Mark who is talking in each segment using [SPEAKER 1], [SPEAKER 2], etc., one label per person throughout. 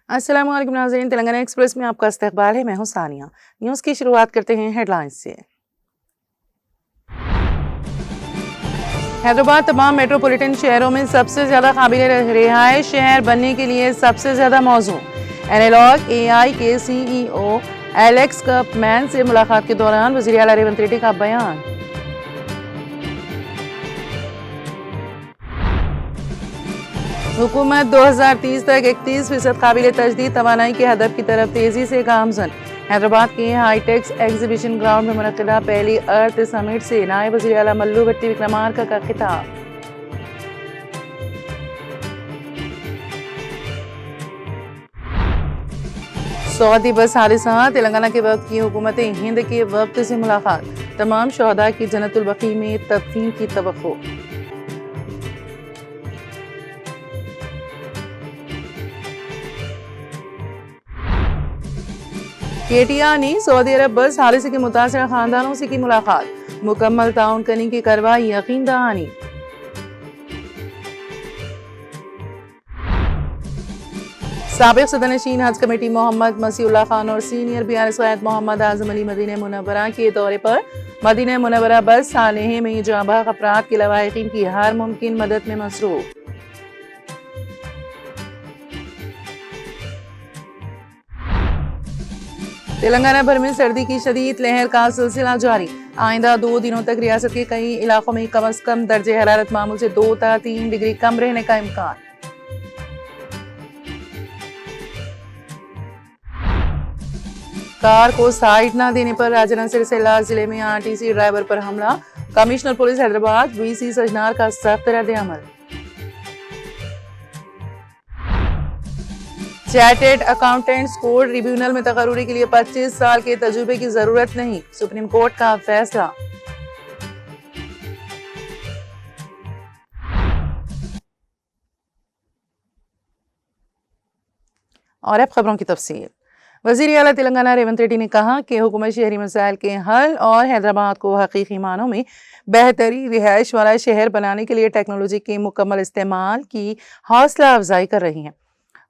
[SPEAKER 1] अस्सलाम वालेकुम नाज़रीन, तेलंगाना एक्सप्रेस में आपका इस्तकबाल है। मैं हूं सानिया। न्यूज़ की शुरुआत करते हैं हेडलाइंस से। हैदराबाद तमाम मेट्रोपॉलिटन शहरों में सबसे ज़्यादा काबिल रिहाइश शहर बनने के लिए सबसे ज़्यादा मौजू। एनालॉग AI के CEO एलेक्स कपमैन से मुलाकात के दौरान वज़ीर आला रेवंत रेड्डी का बयान। हुकूमत 2030 तक 31% काबिल तजदीद तवानाई के हदफ की तरफ तेजी से गामजन। हैदराबाद के हाईटेक्स एग्जीबिशन ग्राउंड में मुनक्किदा पहली अर्थ समिट से नायब वज़ीर आला मल्लू भट्टी विक्रमार्का का खिताब। सऊदी बस हादसा, तेलंगाना के वक्त की हुकूमत हिंद के वक्त से मुलाकात। तमाम शहदा की जन्नतुल बकी में तदफीन की तवक्को। KTR ने सऊदी अरब बस हादसे के मुतासर खानदानों से की मुलाकात। मुकम्मल ताउन करने की कार्रवाई यकीन दहानी। साबिक सदरनशीन हज कमेटी मोहम्मद मसीउल्लाह खान और सीनियर BRS क़ायद मोहम्मद आज़म अली मदीना मुनव्वरा के दौरे पर। मदीना मुनव्वरा बस सालेहे में जाबाज अफराद के लवाहिकीन की हर मुमकिन मदद में मसरूफ। तेलंगाना भर में सर्दी की शदीद लहर का सिलसिला जारी। आइंदा 2 दिनों तक रियासत के कई इलाकों में कम अज कम दर्जे हरारत मामूल से 2 ta 3 डिग्री कम रहने का इम्कान। कार को साइड न देने पर राजन सिरसिला जिले में RTC ड्राइवर पर हमला। Commissioner police Hyderabad VC Sajjanar का सख्त रद्द-ए-अमल। चार्टर्ड अकाउंटेंट्स कोड ट्रिब्यूनल में तकर्रुरी के लिए 25 साल के तजुर्बे की जरूरत नहीं, सुप्रीम कोर्ट का फैसला। और अब खबरों की तफसील। वज़ीर आला तेलंगाना रेवंत रेड्डी ने कहा कि हुकूमत शहरी मसाइल के हल और हैदराबाद को हकीकी मानों में बेहतरी रिहाइश वाला शहर बनाने के लिए टेक्नोलॉजी के मुकम्मल इस्तेमाल की हौसला अफजाई कर रही है।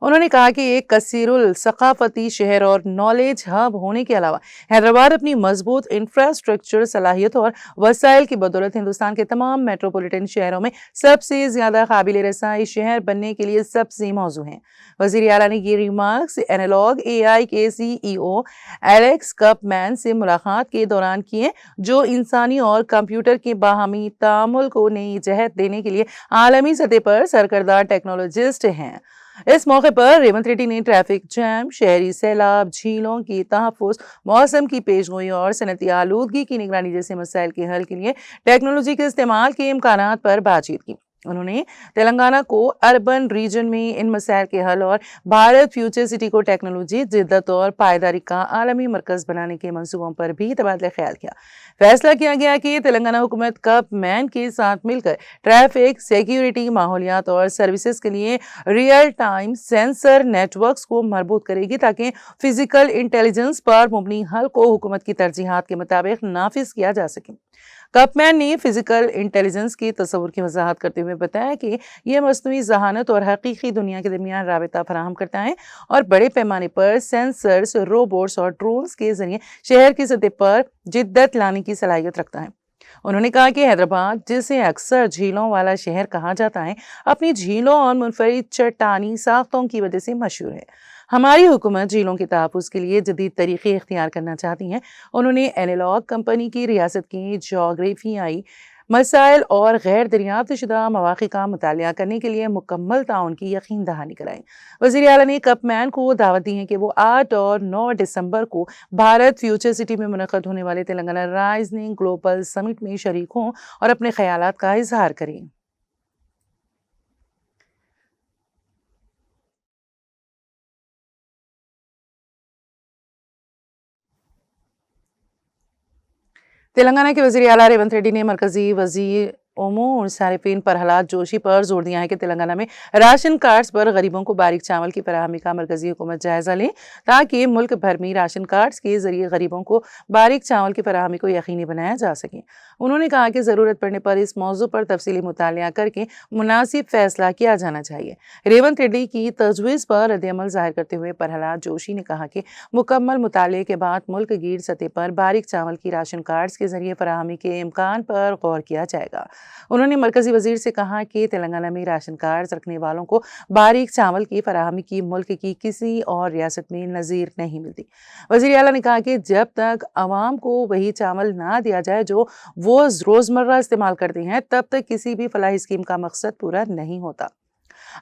[SPEAKER 1] उन्होंने कहा कि एक कसीरुल सकाफती शहर और नॉलेज हब होने के अलावा हैदराबाद अपनी मजबूत इंफ्रास्ट्रक्चर सलाहियत और वसाइल की बदौलत हिंदुस्तान के तमाम मेट्रोपॉलिटन शहरों में सबसे ज्यादा काबिल रसाई शहर बनने के लिए सबसे मौजू हैं। वज़ीर आला ने ये रिमार्क्स एनालॉग AI के CEO एलेक्स कपमैन से मुलाकात के दौरान किए, जो इंसानी और कंप्यूटर के बाहमी तामुल को नई जहत देने के लिए आलमी सतह पर सरकर्दा टेक्नोलॉजिस्ट हैं। इस मौके पर रेवंत रेड्डी ने ट्रैफिक जैम, शहरी सैलाब, झीलों की तहफ़्फ़ुज़, मौसम की पेशगोई और सनती आलूदगी की निगरानी जैसे मसाइल के हल के लिए टेक्नोलॉजी के इस्तेमाल के इम्कानात पर बातचीत की। उन्होंने तेलंगाना को अर्बन रीजन में इन मसाइल के हल और भारत फ्यूचर सिटी को टेक्नोलॉजी, जिद्दत और पायदारी का आलमी मरकज बनाने के मंसूबों पर भी तबादला ख्याल किया। फैसला किया गया कि तेलंगाना हुकूमत कपमैन के साथ मिलकर ट्रैफिक, सिक्योरिटी, माहौलियात और सर्विसेज के लिए रियल टाइम सेंसर नेटवर्क्स को मजबूत करेगी, ताकि फिजिकल इंटेलिजेंस पर मुबनी हल को हुकूमत की तरजीहात के मुताबिक नाफिज किया जा सके। कपमैन ने फिजिकल इंटेलिजेंस की तस्वुर की वजाहत करते हुए बताया कि यह मस्नुई जहानत और हकीकी दुनिया के दरमियान राबिता फराहम करता है और बड़े पैमाने पर सेंसर्स, रोबोट्स और ड्रोन्स के जरिए शहर की सतह पर जिद्दत लाने की सलाहियत रखता है। उन्होंने कहा कि हैदराबाद, जिसे अक्सर झीलों वाला शहर कहा जाता है, अपनी झीलों और मुनफरिद चट्टानी साख्तों की वजह से मशहूर है। हमारी हुकूमत झीलों के तहफ़्फ़ुज़ के लिए जदीद तरीक़े इख्तियार करना चाहती है। उन्होंने एनालॉग कंपनी की रियासत के जोग्राफियाई मसाइल और गैर दरियाफ्त शुदा मौक़े का मुतालिया करने के लिए मुकम्मल ताउन की यकीन दहानी कराई। वज़ीर आला ने कपमैन को दावत दी है कि वो 8 और 9 दिसंबर को भारत फ्यूचर सिटी में मुनक़्क़द होने वाले तेलंगाना राइजिंग ग्लोबल समिट में शरीक हों और अपने ख्यालात का इजहार करें। तेलंगाना के वज़ीर आला रेवंत रेड्डी ने मरकजी वज़ीर امور صارفین پرہلاد جوشی پر زور دیا ہے کہ تلنگانہ میں راشن کارڈز پر غریبوں کو باریک چاول کی فراہمی کا مرکزی حکومت جائزہ لے تاکہ ملک بھر میں راشن کارڈز کے ذریعے غریبوں کو باریک چاول کی فراہمی کو یقینی بنایا جا سکے۔ انہوں نے کہا کہ ضرورت پڑنے پر اس موضوع پر تفصیلی مطالعہ کر کے مناسب فیصلہ کیا جانا چاہیے۔ ریونت ریڈی کی تجویز پر رد عمل ظاہر کرتے ہوئے پرہلاد جوشی نے کہا کہ مکمل مطالعے کے بعد ملک گیر سطح پر باریک چاول کی راشن کارڈز کے ذریعے فراہمی کے امکان پر غور کیا جائے گا۔ انہوں نے مرکزی وزیر سے کہا کہ تلنگانہ میں راشن کارڈز رکھنے والوں کو باریک چاول کی فراہمی کی ملک کی کسی اور ریاست میں نظیر نہیں ملتی۔ وزیر اعلیٰ نے کہا کہ جب تک عوام کو وہی چاول نہ دیا جائے جو وہ روزمرہ استعمال کرتے ہیں تب تک کسی بھی فلاحی اسکیم کا مقصد پورا نہیں ہوتا۔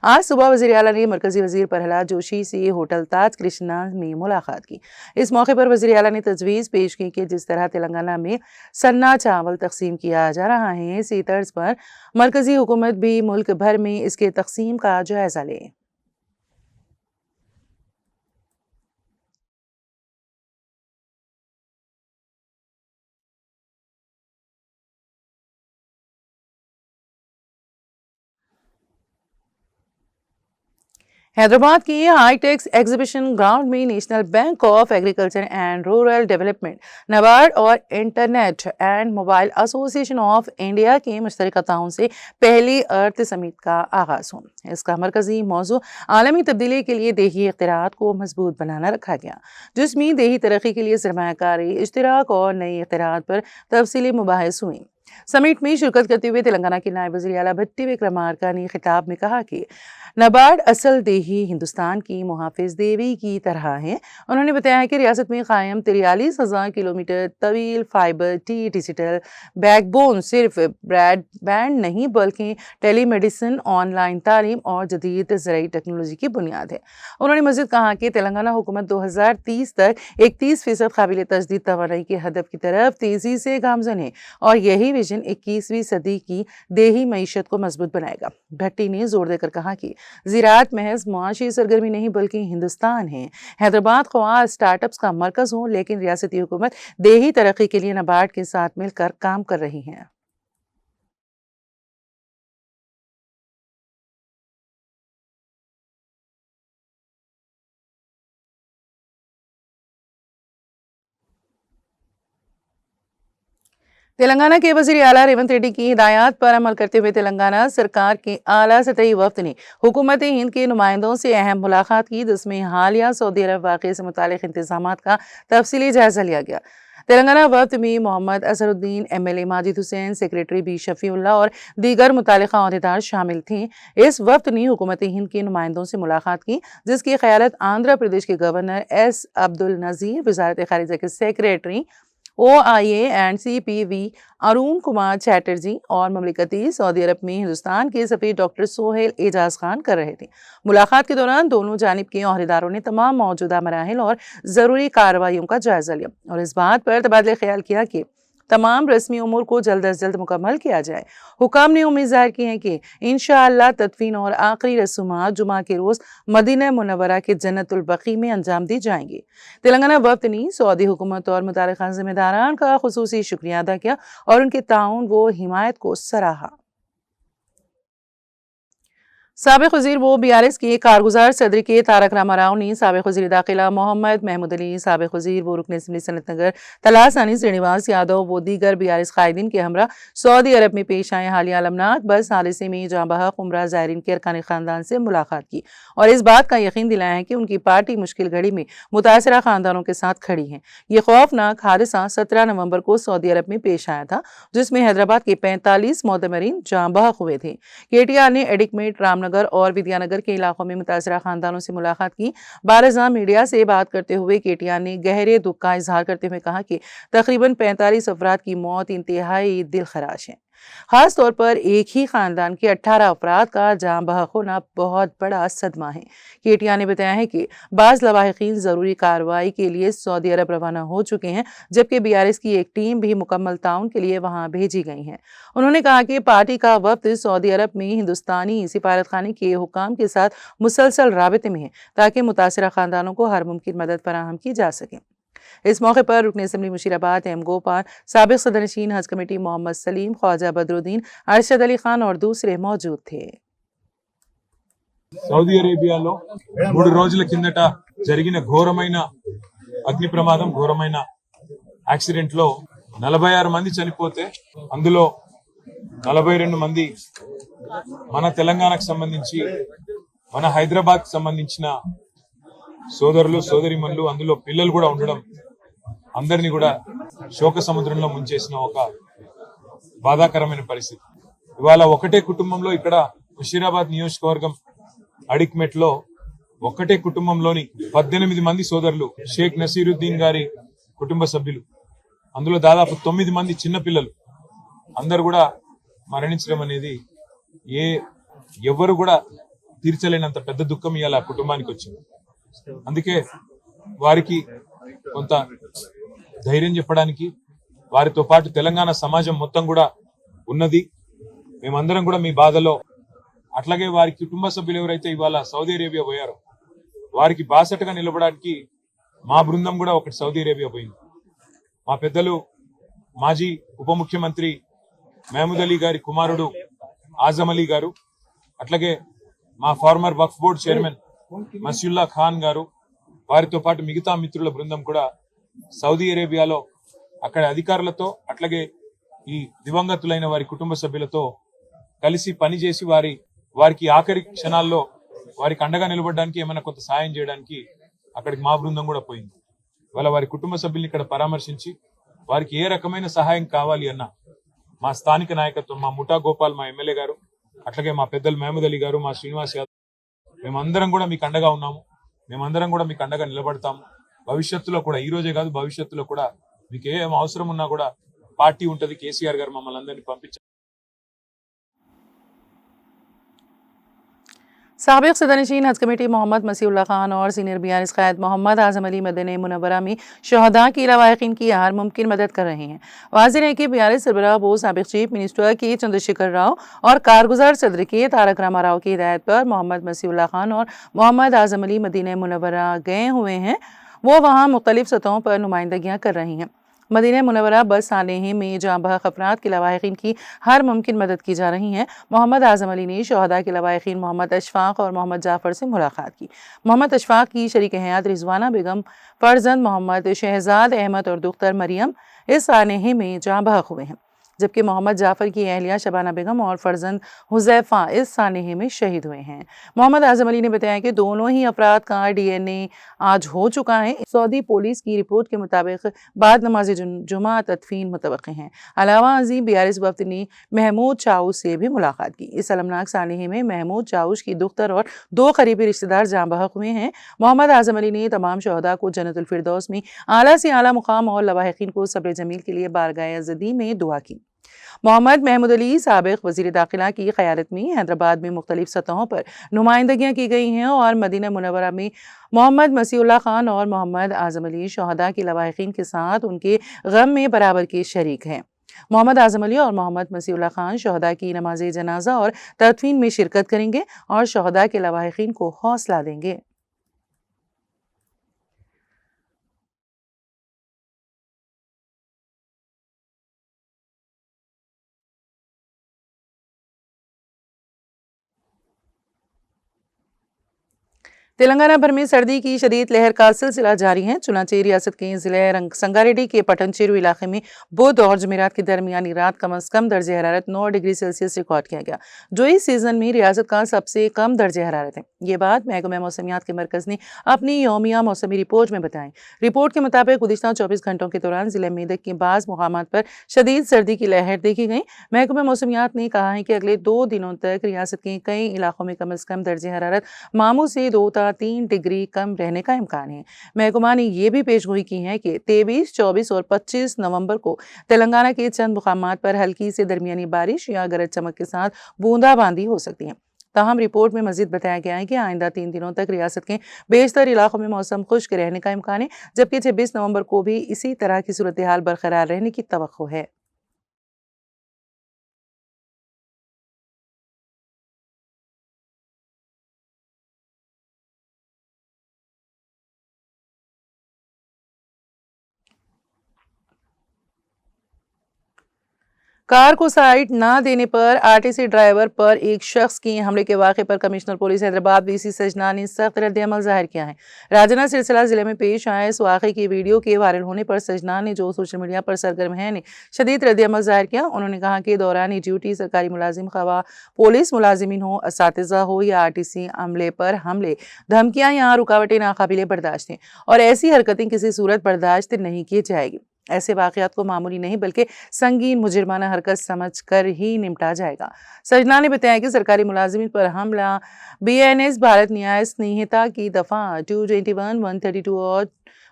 [SPEAKER 1] آج صبح وزیر اعلیٰ نے مرکزی وزیر پرہلاد جوشی سے ہوٹل تاج کرشنا میں ملاقات کی۔ اس موقع پر وزیر اعلیٰ نے تجویز پیش کی کہ جس طرح تلنگانہ میں سنا چاول تقسیم کیا جا رہا ہے اسی طرز پر مرکزی حکومت بھی ملک بھر میں اس کے تقسیم کا جائزہ لے۔ حیدرآباد کی ہائی ٹیکس ایگزیبیشن گراؤنڈ میں national bank of agriculture and rural development, NABARD اور انٹرنیٹ اینڈ موبائل ایسوسی ایشن آف انڈیا کے مشترکہ تعاون سے پہلی ارتھ سمٹ کا آغاز ہوا۔ اس کا مرکزی موضوع عالمی تبدیلی کے لیے دیہی اختراعات کو مضبوط بنانا رکھا گیا، جس میں دیہی ترقی کے لیے سرمایہ کاری، اشتراک اور نئی اختراعات پر تفصیلی مباحث ہوئے۔ سمٹ میں شرکت کرتے ہوئے تلنگانہ کے نائب وزیر اعلیٰ بھٹی وکرمارکا نے خطاب میں کہا کہ نبارڈ اصل دیہی ہندوستان کی محافظ دیوی کی طرح ہے۔ انہوں نے بتایا کہ ریاست میں قائم 43,000 کلومیٹر طویل fibre T digital back bone صرف براڈ بینڈ نہیں بلکہ ٹیلی میڈیسن، آن لائن تعلیم اور جدید زرعی ٹیکنالوجی کی بنیاد ہے۔ انہوں نے مزید کہا کہ تلنگانہ حکومت 2030 تک 31% قابل تجدید توانائی کے ہدف کی طرف تیزی سے گامزن ہے اور یہی ویژن 21ویں صدی کی دیہی معیشت کو مضبوط بنائے گا۔ بھٹی نے زور دے کر کہا کہ زراعت محض معاشی سرگرمی نہیں بلکہ ہندوستان ہے۔ حیدرآباد خواہ اسٹارٹ اپس کا مرکز ہو لیکن ریاستی حکومت دیہی ترقی کے لیے نبارڈ کے ساتھ مل کر کام کر رہی ہے۔ تلنگانہ کے وزیر اعلیٰ ریونت ریڈی کی ہدایات پر عمل کرتے ہوئے تلنگانہ سرکار کے اعلیٰ سطحی وفد نے حکومت ہند کے نمائندوں سے اہم ملاقات کی، جس میں حالیہ سعودی عرب واقعے سے متعلق انتظامات کا تفصیلی جائزہ لیا گیا۔ تلنگانہ وفد میں محمد Azharuddin MLA Majid Hussain, secretary B Shafiullah اور دیگر متعلقہ عہدیدار شامل تھے۔ اس وفد نے حکومت ہند کے نمائندوں سے ملاقات کی، جس کی قیادت آندھرا پردیش کے گورنر ایس عبد النذیر، وزارت خارجہ کے secretary OIA and CPV Arun Kumar Chatterjee اور مملکتی سعودی عرب میں ہندوستان کے سفیر ڈاکٹر سہیل اعجاز خان کر رہے تھے۔ ملاقات کے دوران دونوں جانب کے عہدیداروں نے تمام موجودہ مراحل اور ضروری کارروائیوں کا جائزہ لیا اور اس بات پر تبادلہ خیال کیا کہ تمام رسمی امور کو جلد از جلد مکمل کیا جائے۔ حکام نے امید ظاہر کی ہے کہ انشاءاللہ تدفین اور آخری رسومات جمعہ کے روز مدینہ منورہ کے جنت البقیع میں انجام دی جائیں گی۔ تلنگانہ وفد نے سعودی حکومت اور متعلقہ ذمہ داران کا خصوصی شکریہ ادا کیا اور ان کے تعاون و حمایت کو سراہا۔ سابق وزیر و BRS کے کارگزار صدر کے تارک راما راؤ نے سابق وزیر داخلہ محمد محمود علی، سابق وزیر و رکن اسمبلی سنت نگر تلاسانی سرینواس یادو و دیگر BRS قائدین کے ہمراہ سعودی عرب میں پیش آئے حالیہ المناک بس حادثے میں جاں بحق عمرہ زائرین کے ارکان خاندان سے ملاقات کی اور اس بات کا یقین دلایا ہے کہ ان کی پارٹی مشکل گھڑی میں متاثرہ خاندانوں کے ساتھ کھڑی ہے۔ یہ خوفناک حادثہ 17 نومبر کو سعودی عرب میں پیش آیا تھا، جس میں حیدرآباد کے 45 معتمرین جاں بحق ہوئے تھے۔ KTR نے ایڈکمیٹ، رام نگر اور ودیا نگر کے علاقوں میں متاثرہ خاندانوں سے ملاقات کی۔ بارزاں میڈیا سے بات کرتے ہوئے KTR نے گہرے دکھ کا اظہار کرتے ہوئے کہا کہ تقریباً 45 افراد کی موت انتہائی دل خراش ہے۔ خاص طور پر ایک ہی خاندان کے 18 افراد کا جاں بحق ہونا بہت بڑا صدمہ ہے۔ KTR نے بتایا ہے کہ بعض لواحقین ضروری کارروائی کے لیے سعودی عرب روانہ ہو چکے ہیں، جبکہ BRS کی ایک ٹیم بھی مکمل تعاون کے لیے وہاں بھیجی گئی ہے۔ انہوں نے کہا کہ پارٹی کا وفد سعودی عرب میں ہندوستانی سفارت خانے کے حکام کے ساتھ مسلسل رابطے میں ہے تاکہ متاثرہ خاندانوں کو ہر ممکن مدد فراہم کی جا سکے۔ इस मौके पर रुकन असम्बली मुशीराबाद एम गोपाल, साबिक सदरनशीन हज कमेटी मोहम्मद सलीम, ख्वाजा बदरुद्दीन, अरशद अली खान और दूसरे मौजूद थे।
[SPEAKER 2] సౌదీ అరేబియాలో 3 రోజుల కిందట జరిగిన ఘోరమైన అగ్ని ప్రమాదం, ఘోరమైన యాక్సిడెంట్ లో 46 మంది చనిపోతే అందులో 42 మంది మన తెలంగాణకు సంబంధించి, మన హైదరాబాద్ కు సంబంధించిన సోదరులు సోదరిమణులు, అందులో పిల్లలు కూడా ఉండడం అందరినీ కూడా శోక సముద్రంలో ముంచేసిన ఒక బాధాకరమైన పరిస్థితి. ఇవాళ ఒకటే కుటుంబంలో ఇక్కడ ముషీరాబాద్ నియోజకవర్గం అడిక్మెట్ లో ఒక్కటే కుటుంబంలోని 18 మంది సోదరులు, షేక్ నసీరుద్దీన్ గారి కుటుంబ సభ్యులు, అందులో దాదాపు 9 మంది చిన్నపిల్లలు అందరు కూడా మరణించడం అనేది ఎవరు కూడా తీర్చలేనంత పెద్ద దుఃఖం ఇవాళ కుటుంబానికి వచ్చింది. అందుకే వారికి కొంత ధైర్యం చెప్పడానికి, వారితో పాటు తెలంగాణ సమాజం మొత్తం కూడా ఉన్నది. మేమందరం కూడా మీ బాధలో, అట్లాగే వారి కుటుంబ సభ్యులు ఎవరైతే ఇవాళ సౌదీ అరేబియా పోయారో వారికి బాసటగా నిలబడడానికి మా బృందం కూడా ఒకటి సౌదీ అరేబియా పోయింది. మా పెద్దలు మాజీ ఉప ముఖ్యమంత్రి మహమూద్ అలీ గారి కుమారుడు ఆజం అలీ గారు, అట్లాగే మా ఫార్మర్ వక్ఫ్ బోర్డ్ చైర్మన్ మసియుల్లా ఖాన్ గారు, వారితో పాటు మిగతా మిత్రుల బృందం కూడా సౌదీ అరేబియాలో అక్కడ అధికారులతో, అట్లాగే ఈ దివంగతులైన వారి కుటుంబ సభ్యులతో కలిసి పనిచేసి వారికి ఆఖరి క్షణాల్లో వారికి అండగా నిలబడడానికి, ఏమైనా కొంత సాయం చేయడానికి అక్కడికి మా బృందం కూడా పోయింది. వాళ్ళ వారి కుటుంబ సభ్యుల్ని ఇక్కడ పరామర్శించి వారికి ఏ రకమైన సహాయం కావాలి అన్న మా స్థానిక నాయకత్వం, మా ముఠా గోపాల్, మా ఎమ్మెల్యే గారు, అట్లాగే మా పెద్దలు మహమూద్ అలీ గారు, మా శ్రీనివాస్ యాదవ్, మేమందరం కూడా మీకు అండగా ఉన్నాము. మేమందరం కూడా మీకు అండగా నిలబడతాము. భవిష్యత్తులో కూడా, ఈ రోజే కాదు భవిష్యత్తులో కూడా మీకు ఏం అవసరం ఉన్నా కూడా పార్టీ ఉంటది. కేసీఆర్ గారు మమ్మల్ని అందరినీ పంపించారు.
[SPEAKER 1] साबिक सदरनशीन हज कमेटी मोहम्मद मसीउल्लाह खान और सीनियर बीआरएस क़ायद मोहम्मद आज़म अली मदीना मुनव्वरा में शहदा की लवाहिकीन की हर मुमकिन मदद कर रहे हैं। वाज़ेह है कि बीआरएस सरबराह बोर्ड साबिक चीफ मिनिस्टर के चंद्रशेखर राव और कारगुजार सदर के तारक रामाराव की हिदायत पर मोहम्मद मसीउल्लाह खान और मोहम्मद आज़म अली मदीना मुनव्वरा गए हुए हैं। वो वहाँ मुख्तलिफ सतहों पर नुमाइंदगियाँ कर रही हैं। मदीना मुनव्वरा बस सानेह में जाँ बहक अफराद की लवाहिकीन की हर मुमकिन मदद की जा रही है। मोहम्मद आज़म अली ने शहदा के लवाहिकीन मोहम्मद अशफाक और मोहम्मद जाफ़र से मुलाकात की। मोहम्मद अशफाक की शरीक हयात रिजवाना बेगम, फर्जंद मोहम्मद शहजाद अहमद और दुख्तर मरियम इस सानेह में जाँ बहक हुए हैं, जबकि मोहम्मद जाफ़र की अहलिया शबाना बेगम और फर्जंद हुज़ैफ़ा इस सानेह में शहीद हुए हैं। मोहम्मद आज़म अली ने बताया कि दोनों ही अफराद का DNA आज हो चुका है। सऊदी पुलिस की रिपोर्ट के मुताबिक बाद नमाज जुमा तदफीन मुतवक्किल हैं। अलावा अजीम बीआरएस वफ्द ने महमूद चाउश से भी मुलाकात की। इस अलमनाक सानेह में महमूद चाउश की दुख्तर और 2 करीबी रिश्तेदार जाँ बहक हुए हैं। मोहम्मद आज़म अली ने तमाम शहदा को जन्नतुल फिरदौस में आला से आला मुकाम और लवाहिकीन को सब्र जमील के लिए बारगाह अज़दी में दुआ की। मोहम्मद महमूद अली साबिक वज़ीर दाखिला की क़यादत में हैदराबाद में मुख्तलिफ सतहों पर नुमाइंदगियाँ की गई हैं और मदीना मुनव्वरा में मोहम्मद मसीउल्लाह खान और मोहम्मद आज़म अली शहदा की लवाहिकीन के साथ उनके गम में बराबर के शरीक हैं। मोहम्मद आज़म अली और मोहम्मद मसीउल्लाह खान शहदा की नमाज जनाजा और तदफीन में शिरकत करेंगे और शहदा के लवाहिकीन को हौसला देंगे। तेलंगाना भर में सर्दी की शदीद लहर का सिलसिला जारी है। चुनांचे रियासत के ज़िले संगारेड्डी के पटनचेरू इलाके में बुध और जुमेरात की दरमियानी रात कम अज़ कम दर्ज हरारत 9 डिग्री सेल्सियस रिकॉर्ड किया गया, जो इस सीज़न में रियासत का सबसे कम दर्ज हरारत है। ये बात महकमा मौसमियात के मरकज़ ने अपनी यौमिया मौसमी रिपोर्ट में बताई। रिपोर्ट के मुताबिक गुज़िश्ता 24 घंटों के दौरान ज़िले मेदक के बाज़ मुकामात पर शदीद सर्दी की लहर देखी गई। महकमा मौसमियात ने कहा है कि अगले 2 दिनों तक रियासत के कई इलाकों में कम अज़ कम दर्ज हरारत मामूल से 2 से 3 डिग्री कम रहने का इम्कान है। महकमा ने यह भी पेशगोई की है कि 23, 24 और 25 नवंबर को तेलंगाना के चंद मुकामात पर हल्की से दरमियानी बारिश या गरज चमक के साथ बूंदाबांदी हो सकती है। ताहम रिपोर्ट में मजीद बताया गया है कि आइंदा 3 दिनों तक रियासत के बेशतर इलाकों में मौसम खुश्क रहने का इम्कान है, जबकि 26 नवंबर को भी इसी तरह की सूरत हाल बरकरार रहने की तवक्को है। कार को साइड ना देने पर आरटीसी ड्राइवर पर एक शख्स की हमले के वाक़े पर कमिश्नर पुलिस हैदराबाद वीसी सजना ने सख्त रद्द-ए-अमल ज़ाहिर किया है। राजना सिलसिला जिले में पेश आए इस वाक़े की वीडियो के वायरल होने पर सजना ने, जो सोशल मीडिया पर सरगर्म हैं, ने शदीद रद्द-ए-अमल ज़ाहिर किया। उन्होंने कहा कि दौरान ड्यूटी सरकारी मुलाजिम, ख़वाह पुलिस मुलाजिमीन हो, असातिज़ा हो या आरटीसी अमले पर हमले, धमकियाँ या रुकावटें नाकाबिले बर्दाश्त हैं और ऐसी हरकतें किसी सूरत बर्दाश्त नहीं की जाएगी। ऐसे वाक़यात को मामूली नहीं बल्कि संगीन मुजरिमाना हरकत समझ कर ही निपटा जाएगा। सजना ने बताया कि सरकारी मुलाजिमीन पर हमला बीएनएस भारत न्याय संहिता की दफ़ा 221, 132 और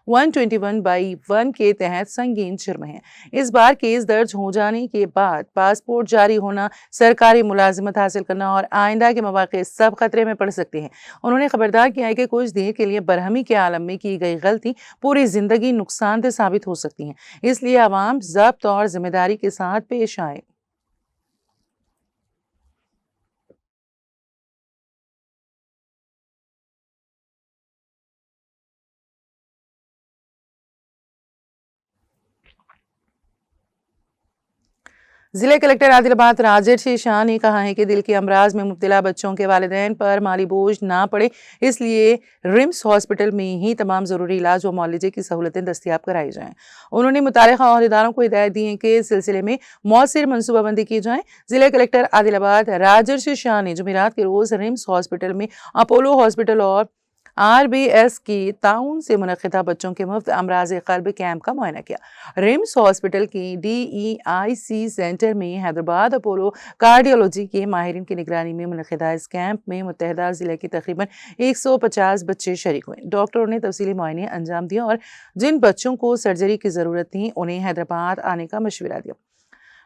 [SPEAKER 1] 121/1 के तहत संगीन जुर्म है। इस बार केस दर्ज हो जाने के बाद पासपोर्ट जारी होना, सरकारी मुलाजिमत हासिल करना और आइंदा के मौक़े सब खतरे में पड़ सकते हैं। उन्होंने खबरदार किया है कि कुछ देर के लिए बरहमी के आलम में की गई गलती पूरी जिंदगी नुकसानदेह साबित हो सकती है, इसलिए आवाम ज़ब्त और जिम्मेदारी के साथ पेश आए। जिले कलेक्टर आदिलाबाद राजर्षि शाह ने कहा है कि दिल के अमराज में मुब्तला बच्चों के वालिदैन पर माली बोझ ना पड़े, इसलिए रिम्स हॉस्पिटल में ही तमाम ज़रूरी इलाज व मुआलजे की सहूलतें दस्तियाब कराई जाएँ। उन्होंने मुतालिका अहदेदारों को हिदायत दी है कि इस सिलसिले में मौसर मनसूबाबंदी की जाए। जिले कलेक्टर आदिलाबाद राजर्षि शाह ने जुमेरात के रोज़ रिम्स हॉस्पिटल में अपोलो हॉस्पिटल और आरबीएस की ताउन से मुनक़िदा बच्चों के मुफ्त अमराज़ क़ल्ब कैंप का मुआयना किया। रिम्स हॉस्पिटल के DEIC सेंटर में हैदराबाद अपोलो कार्डियोलॉजी के माहिरीन की निगरानी में मुनक़िदा इस कैंप में मुत्तहदा ज़िले के तकरीबन 150 बच्चे शरीक हुए। डॉक्टरों ने तफसीली मुआयने अंजाम दिए और जिन बच्चों को सर्जरी की ज़रूरत थी उन्हें हैदराबाद आने का मशवरा दिया।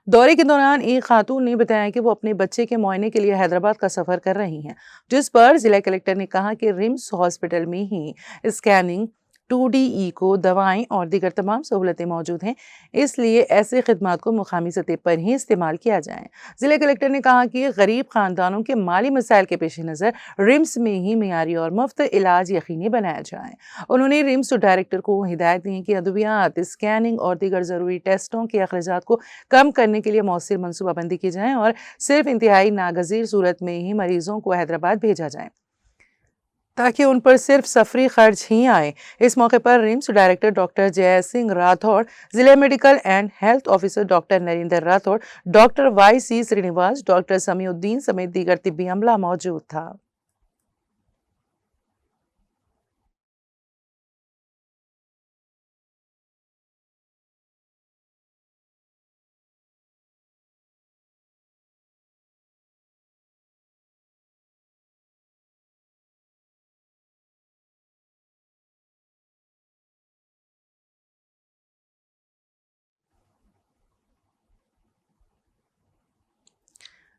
[SPEAKER 1] दौरे के दौरान एक खातून ने बताया कि वो अपने बच्चे के मुआयने के लिए हैदराबाद का सफ़र कर रही हैं, जिस पर जिला कलेक्टर ने कहा कि रिम्स हॉस्पिटल में ही स्कैनिंग, 2DE को दवाएं और दीगर तमाम सहूलतें मौजूद हैं, इसलिए ऐसे खिदमात को मुकामी सतह पर ही इस्तेमाल किया जाए। जिला कलेक्टर ने कहा कि गरीब ख़ानदानों के माली मसाइल के पेश नज़र रिम्स में ही मियारी और मुफ्त इलाज यकीनी बनाया जाए। उन्होंने रिम्स डायरेक्टर को हिदायत दी कि अद्वियात, स्कैनिंग और दीगर ज़रूरी टेस्टों के अखराजात को कम करने के लिए मौसर मनसूबाबंदी की जाए और सिर्फ इंतहाई नागज़ीर सूरत में ही मरीजों को हैदराबाद भेजा जाए, ताकि उन पर सिर्फ सफरी खर्च ही आए। इस मौके पर रिम्स डायरेक्टर डॉक्टर जय सिंह राठौड़, जिले medical and health officer doctor Narendra Rathore, doctor YC Srinivas, doctor Samiuddin समेत दीगर तिब्बी अमला मौजूद था।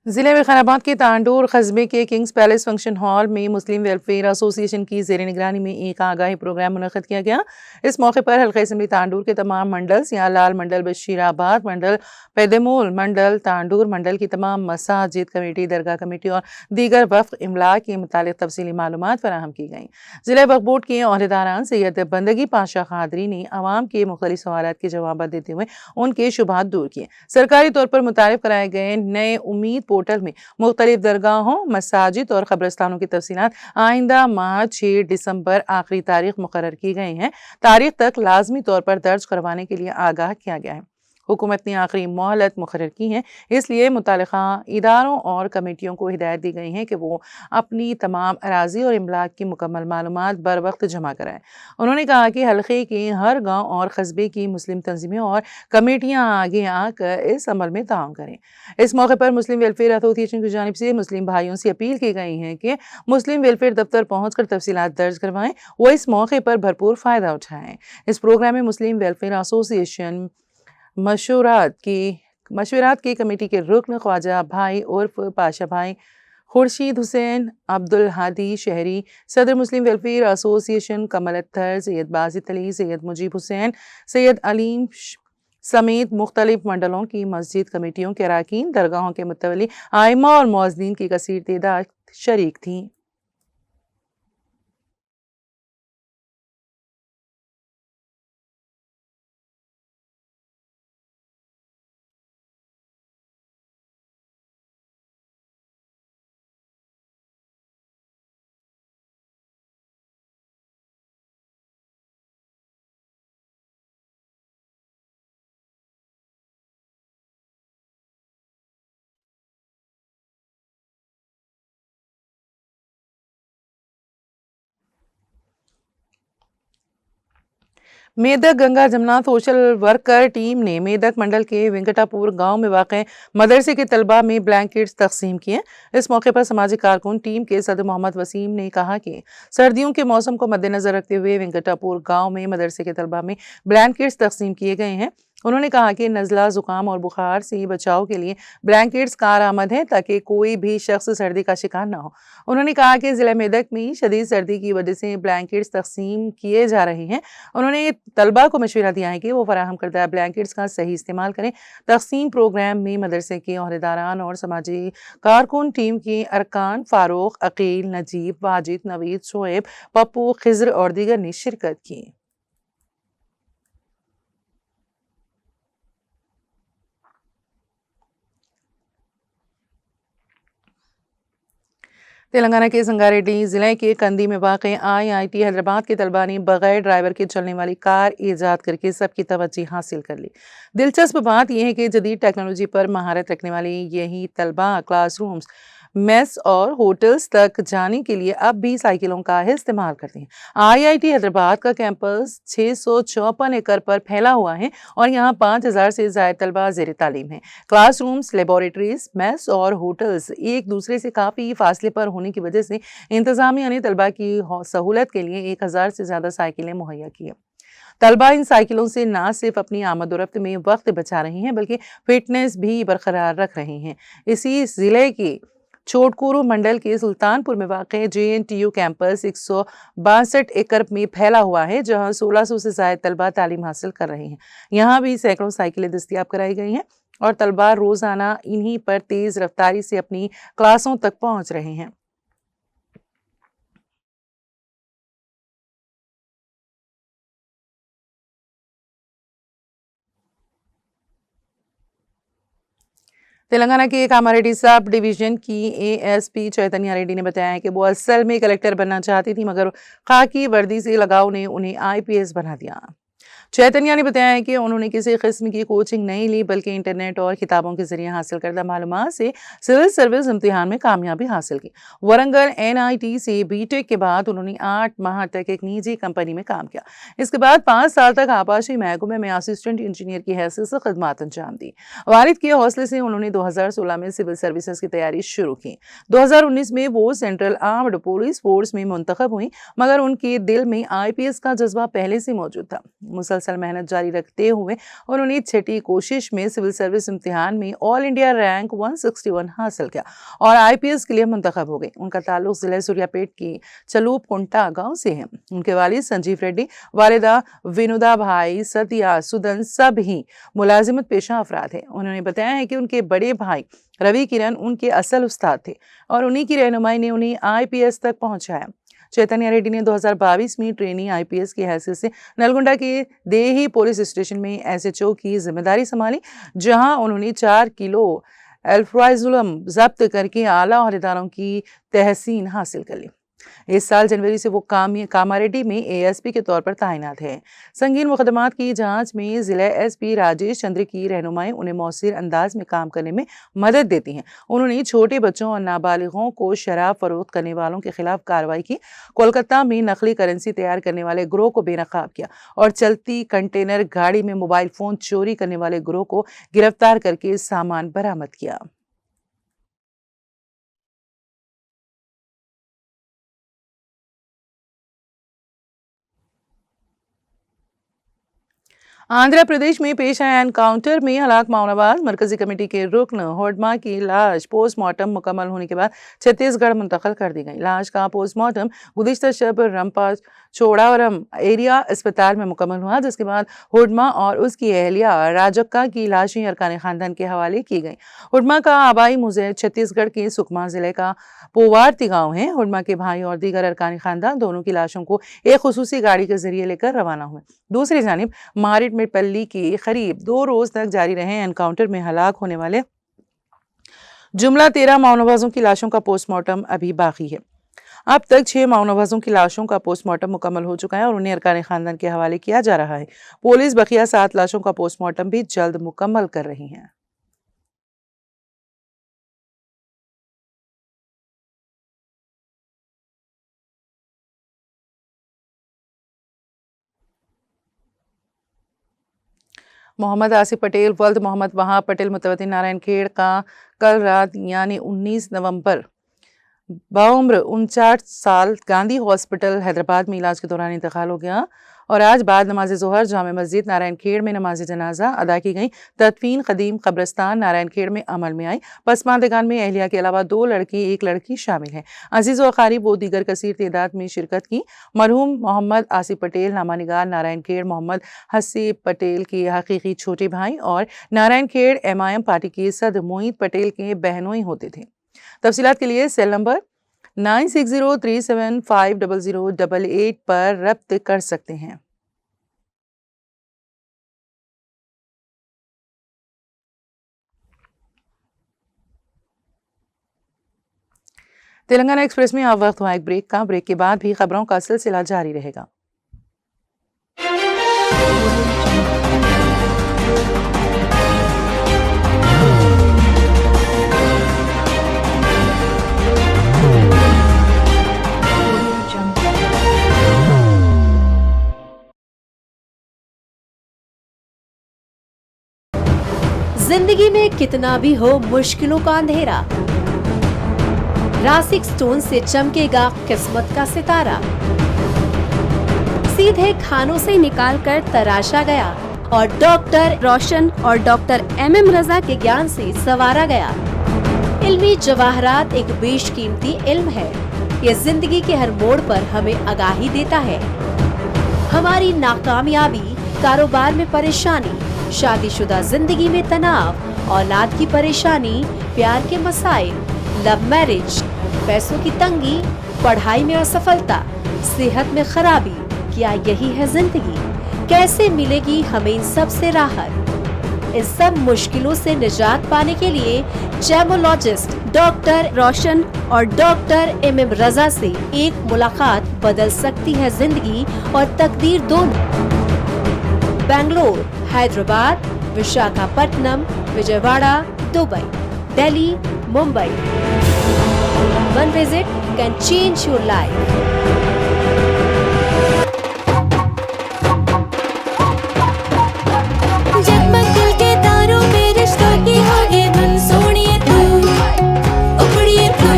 [SPEAKER 1] जिले में खैराबाद के तांडूर कस्बे के किंग्स पैलेस फंक्शन हॉल में मुस्लिम वेलफेयर एसोसिएशन की ज़ेर निगरानी में एक आगाही प्रोग्राम मुनक़्क़द किया गया। इस मौके पर हल्का असम्बली तांडूर के तमाम मंडल, सियालाल मंडल, बशीराबाद मंडल, पैदेमोल मंडल, तांडूर मंडल की तमाम मसाजिद कमेटी, दरगाह कमेटी और दीगर वफ़ इमला के मुतालिक तफसीली मालूमात फराहम की गई। जिला वक्फ बोर्ड के अहदेदारान सैयद बंदगी पाशा कादरी ने अवाम के मुख्तलिफ सवालात के जवाब देते हुए उनके शुबहात दूर किए। सरकारी तौर पर मुतारिफ कराए गए नए उम्मीद पोर्टल में मुख्तलिफ दरगाहों, मसाजिद और कब्रस्तानों की तफसीलात आइंदा माह 6 दिसंबर आखिरी तारीख मुकर्रर की गई हैं, तारीख तक लाजमी तौर पर दर्ज करवाने के लिए आगाह किया गया है। हुकूमत ने आखिरी मोहलत मुकर्रर की है, इसलिए मुतालिका इदारों और कमेटियों को हिदायत दी गई है कि वो अपनी तमाम अराजी और इमलाक की मुकम्मल मालूमात बर वक्त जमा कराएं। उन्होंने कहा कि हल्के के हर गाँव और कस्बे की मुस्लिम तंजीमें और कमेटियाँ आगे आकर इस अमल में ताउन करें। इस मौके पर मुस्लिम वेलफेयर एसोसिएशन की जानिब से मुस्लिम भाइयों से अपील की गई है कि मुस्लिम वेलफेयर दफ्तर पहुँच कर तफसीलात दर्ज करवाएं, वो इस मौके पर भरपूर फ़ायदा उठाएं। इस प्रोग्राम में मुस्लिम वेलफेयर एसोसिएशन मशवरात की कमेटी के रुकन ख्वाजा भाई उर्फ पाशा भाई, खुर्शीद हुसैन, अब्दुल हादी शहरी, सदर मुस्लिम वेलफेयर एसोसिएशन कमल अत्तर, सैयद बाजित अली, सैयद मुजीब हुसैन, सैयद अलीम समेत मुख्तलिफ मंडलों की मस्जिद कमेटियों के अरकान, दरगाहों के मुतवली आइमा और मौज़नीन की कसीर तादाद शरीक थीं। Medak Ganga Jamuna social worker team ने मेदक मंडल के वेंकटापुर गांव में वाक़ मदरसे के तलबा में ब्लैंकेट्स तकसीम किए। इस मौके पर सामाजिक कारकुन टीम के सदर मोहम्मद वसीम ने कहा कि सर्दियों के मौसम को मद्देनजर रखते हुए वेंकटापुर गांव में मदरसे के तलबा में ब्लैंकेट्स तकसीम किए गए हैं। उन्होंने कहा कि नज़ला, जुकाम और बुखार से बचाव के लिए ब्लैंकेट्स कारआमद हैं ताकि कोई भी शख्स सर्दी का शिकार न हो। उन्होंने कहा कि ज़िला मेदक में शदीद सर्दी की वजह से ब्लैंकेट्स तकसीम किए जा रहे हैं। उन्होंने तलबा को मशवरा दिया है कि वो फराहम करदा ब्लैंकेट्स का सही इस्तेमाल करें। तकसीम प्रोग्राम में मदरसे के ओहदेदारान और समाजी कारकुन टीम के अरकान फारूक, अकील, नजीब, वाजिद, नवीद, शोएब, पप्पू, खिज़र और दीगर ने शिरकत की। तेलंगाना के संगारेड्डी जिले के कंदी में वाक़ IIT हैदराबाद के तलबा ने बगैर ड्राइवर के चलने वाली कार ईजाद करके सबकी तवज्जो हासिल कर ली। दिलचस्प बात यह है कि जदीद टेक्नोलॉजी पर महारत रखने वाले यही तलबा क्लासरूम्स, मेस और होटल्स तक जाने के लिए अब भी साइकिलों का इस्तेमाल करते हैं। IIT हैदराबाद का कैंपस 654 एकड़ पर फैला हुआ है और यहाँ 5000 से ज़ायद तलबा ज़ेर तालीम हैं। क्लासरूम्स, लेबोरेटरीज, मेस और होटल्स एक दूसरे से काफ़ी फासले पर होने की वजह से इंतज़ामिया ने तलबा की सहूलत के लिए 1000 से ज़्यादा साइकिलें मुहैया की हैं। तलबा इन साइकिलों से ना सिर्फ अपनी आमद और रफ्त में वक्त बचा रहे हैं बल्कि फिटनेस भी बरकरार रख रहे हैं। इसी ज़िले के छोटकूरू मंडल के सुल्तानपुर में वाक़ JNTU कैंपस 162 एकड़ में फैला हुआ है, जहां 1600 से ज़ायद तलबा तालीम हासिल कर रहे हैं। यहाँ भी सैकड़ों साइकिलें दस्तयाब कराई गई हैं और तलबा रोज़ाना इन्हीं पर तेज़ रफ्तारी से अपनी क्लासों तक पहुँच रहे हैं। तेलंगाना के कामारेड्डी सब डिवीजन की ASP चैतन्या रेड्डी ने बताया है कि वो असल में कलेक्टर बनना चाहती थी, मगर खाकी वर्दी से लगाव ने उन्हें IPS बना दिया। चैतन्या ने बताया है कि उन्होंने किसी किस्म की कोचिंग नहीं ली बल्कि इंटरनेट और किताबों के जरिए हासिल करदा मालूमात से सिविल सर्विस इम्तिहान में कामयाबी हासिल की। वरंगल NIT से BTEC के बाद उन्होंने 8 माह तक एक निजी कंपनी में काम किया। इसके बाद 5 साल तक आपाशी महकमे में असिस्टेंट इंजीनियर की हैसियत से खदमात अंजाम दी। वालिद के हौसले से उन्होंने 2016 में सिविल सर्विसेज की तैयारी शुरू की। 2019 में वो सेंट्रल आर्म्ड पुलिस फोर्स में मुंतखब हुई, मगर उनके दिल में IPS का जज्बा पहले से मौजूद था। मुसलसल मेहनत जारी रखते हुए उन्होंने छठी कोशिश में सिविल सर्विस इम्तिहान में ऑल इंडिया रैंक 161 हासिल किया और IPS के लिए मुंतखब हो गई। उनका ताल्लुक जिले सूर्यापेट की चलूप कुंटा गांव से है। उनके वालिद संजीव रेड्डी, वालिदा विनुदा भाई, सतिया, सुदन सब ही मुलाजिमत पेशा अफराद हैं। उन्होंने बताया है कि उनके बड़े भाई रवि किरण उनके असल उस्ताद थे और उन्हीं की रहनुमाई ने उन्हें IPS तक पहुंचाया। चैतन्या रेड्डी ने 2022 में ट्रेनी IPS की हैसियत से नलगुंडा के देही पुलिस स्टेशन में SHO की जिम्मेदारी संभाली, जहां उन्होंने 4 किलो एल्फ्राइजुलम जब्त करके आला ओहदेदारों की तहसीन हासिल कर ली। इस साल जनवरी से वो कामारेड्डी में ASP के तौर पर तैनात है। संगीन मुकदमात की जांच में जिला SP राजेश चंद्र की रहनुमाई उन्हें मौसर अंदाज में काम करने में मदद देती हैं। उन्होंने छोटे बच्चों और नाबालिगों को शराब फरोख्त करने वालों के खिलाफ कार्रवाई की। कोलकाता में नकली करेंसी तैयार करने वाले गिरोह को बेनकाब किया और चलती कंटेनर गाड़ी में मोबाइल फोन चोरी करने वाले गिरोह को गिरफ्तार करके सामान बरामद किया। आंध्र प्रदेश में पेश आए एनकाउंटर में हलाक माओनवाज मरकजी कमेटी के रुकन होडमा की लाश पोस्टमार्टम मुकम्मल होने के बाद छत्तीसगढ़ मुंतकिल कर दी गई। लाश का पोस्टमार्टम गुज़िश्ता शब रंपा चोड़ावरम एरिया अस्पताल में मुकम्मल हुआ, जिसके बाद हुडमा और उसकी अहलिया राजक्का की लाशें अरकान खानदान के हवाले की गई। हुडमा का आबाई मुज़े छत्तीसगढ़ के सुकमा जिले का पोवारती गांव है। हुडमा के भाई और दीगर अरकान खानदान दोनों की लाशों को एक खुसूसी गाड़ी के जरिए लेकर रवाना हुए। दूसरी जानिब मारिट में पल्ली के करीब 2 रोज तक जारी रहे एनकाउंटर में हलाक होने वाले जुमला 13 माओनवाजों की लाशों का पोस्टमार्टम अभी बाकी है। अब तक 6 माओनवाजों की लाशों का पोस्टमार्टम मुकम्मल हो चुका है और उन्हें अरकान खानदान के हवाले किया जा रहा है। पुलिस बकिया 7 लाशों का पोस्टमार्टम भी जल्द मुकम्मल कर रही है। मोहम्मद आसिफ पटेल वल्द मोहम्मद वहाब पटेल मुतवत्ती नारायण खेड़ का कल रात यानी 19 नवंबर बाउम्र 59 साल गांधी हॉस्पिटल हैदराबाद में इलाज के दौरान इंतकाल हो गया और आज बाद नमाज ज़ोहर जामे मस्जिद नारायण खेड़ में नमाज जनाजा अदा की गई। तदफीन कदीम कब्रस्तान नारायण खेड़ में अमल में आई। पसमानदगान में अहलिया के अलावा 2 लड़के 1 लड़की शामिल हैं। अजीज़ व अकारीब व दीगर कसीर तादाद में शिरकत की। मरहूम मोहम्मद आसिफ पटेल नामानिगार नारायण खेड़ मोहम्मद हसीब पटेल के हकीकी छोटे भाई और नारायण खेड़ MIM पार्टी के सदर मोईद पटेल के बहनोई होते थे। तफसीलात के लिए सेल नंबर 9603750088 पर रब्त कर सकते हैं। तेलंगाना एक्सप्रेस में अब वक्त हुआ एक ब्रेक का। ब्रेक के बाद भी खबरों का सिलसिला जारी रहेगा।
[SPEAKER 3] जिंदगी में कितना भी हो मुश्किलों का अंधेरा, रासिक स्टोन से चमकेगा किस्मत का सितारा। सीधे खानों से निकालकर तराशा गया और डॉक्टर रोशन और डॉक्टर MM रजा के ज्ञान से संवारा गया। इल्मी जवाहरात एक बेशकीमती इल्म है। ये जिंदगी के हर मोड़ पर हमें आगाही देता है। हमारी नाकामयाबी, कारोबार में परेशानी, शादीशुदा जिंदगी में तनाव, औलाद की परेशानी, प्यार के मसाइल, लव मैरिज, पैसों की तंगी, पढ़ाई में असफलता, सेहत में खराबी, क्या यही है जिंदगी? कैसे मिलेगी हमें इन सब से राहत? इस सब मुश्किलों से निजात पाने के लिए जेमोलॉजिस्ट डॉक्टर रोशन और डॉक्टर MM रजा से एक मुलाकात बदल सकती है जिंदगी और तकदीर दोनों। Bangalore, Hyderabad, Visakhapatnam, Vijayawada, Dubai, Delhi, Mumbai. One visit can change your life.
[SPEAKER 4] जगमग दिल के तारों में रिश्तों की होगी धुन, सोनिए तू, उपड़िए तू,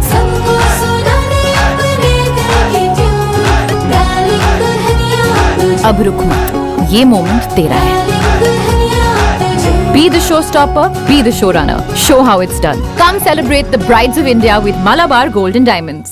[SPEAKER 4] सबको सुनाने अपने दिल की ट्यून, डार्लिंग दुल्हनिया तुझे,
[SPEAKER 5] अब रुक मत, ये मोमेंट तेरा है।
[SPEAKER 4] डार्लिंग दुल्हनिया तुझे।
[SPEAKER 5] Be the showstopper, be the showrunner. Show how it's done. Come celebrate the brides of India with Malabar Gold and Diamonds.